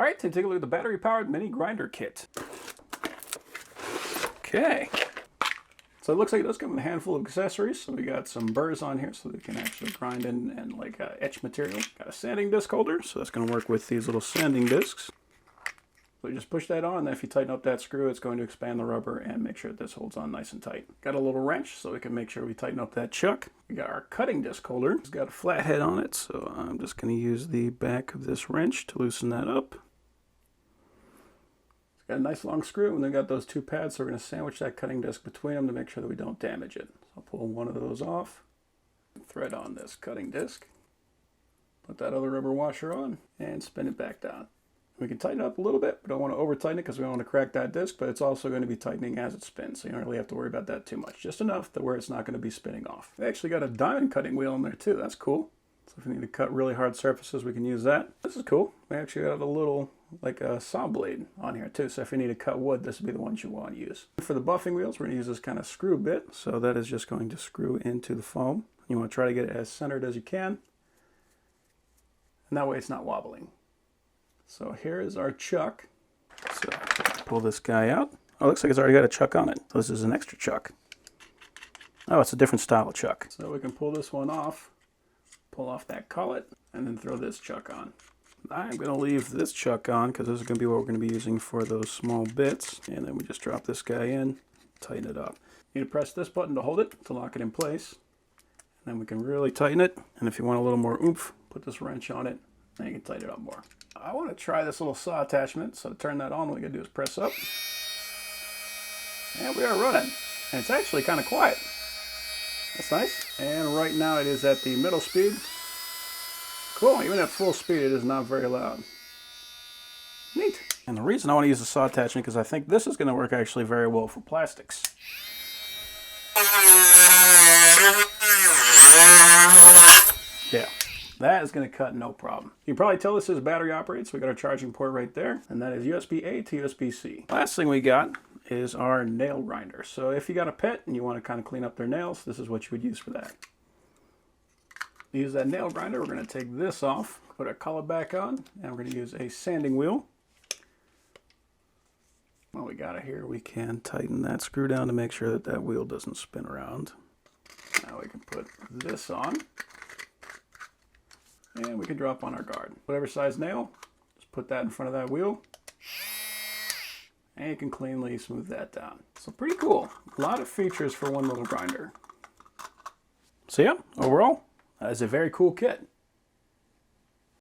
All right, take a look at the battery-powered mini grinder kit. Okay. So it looks like it does come with a handful of accessories. So we got some burrs on here so they can actually grind in and like etch material. Got a sanding disc holder, so that's going to work with these little sanding discs. So you just push that on, and if you tighten up that screw, it's going to expand the rubber and make sure that this holds on nice and tight. Got a little wrench so we can make sure we tighten up that chuck. We got our cutting disc holder. It's got a flat head on it, so I'm just going to use the back of this wrench to loosen that up. Got a nice long screw, and then got those two pads, so we're going to sandwich that cutting disc between them to make sure that we don't damage it. So I'll pull one of those off, thread on this cutting disc, put that other rubber washer on, and spin it back down. We can tighten it up a little bit. We don't want to over tighten it because we don't want to crack that disc, but it's also going to be tightening as it spins, so you don't really have to worry about that too much. Just enough to where it's not going to be spinning off. We actually got a diamond cutting wheel in there too. That's cool. So if we need to cut really hard surfaces, we can use that. This is cool. We actually got a little, like a saw blade on here too. So if you need to cut wood, this would be the ones you want to use. For the buffing wheels, we're going to use this kind of screw bit. So that is just going to screw into the foam. You want to try to get it as centered as you can. And that way it's not wobbling. So here is our chuck. So pull this guy out. Oh, it looks like it's already got a chuck on it. So this is an extra chuck. Oh, it's a different style of chuck. So we can pull this one off. Pull off that collet, and then throw this chuck on. I'm going to leave this chuck on because this is going to be what we're going to be using for those small bits. And then we just drop this guy in, tighten it up. You need to press this button to hold it, to lock it in place. And then we can really tighten it. And if you want a little more oomph, put this wrench on it, and you can tighten it up more. I want to try this little saw attachment, so to turn that on, what we got to do is press up. And we are running. And it's actually kind of quiet. That's nice. And right now it is at the middle speed. Cool, even at full speed it is not very loud. Neat. And the reason I want to use the saw attachment because I think this is going to work actually very well for plastics. Yeah, that is going to cut no problem. You can probably tell this is battery operated, so we got our charging port right there. And that is USB-A to USB-C. Last thing we got is our nail grinder. So if you got a pet and you want to kind of clean up their nails, this is what you would use for that. To use that nail grinder, we're going to take this off, put our collet back on, and we're going to use a sanding wheel. While we got it here, we can tighten that screw down to make sure that that wheel doesn't spin around. Now we can put this on, and we can drop on our guard. Whatever size nail, just put that in front of that wheel. And you can cleanly smooth that down. So pretty cool. A lot of features for one little grinder. So yeah, overall, that is a very cool kit.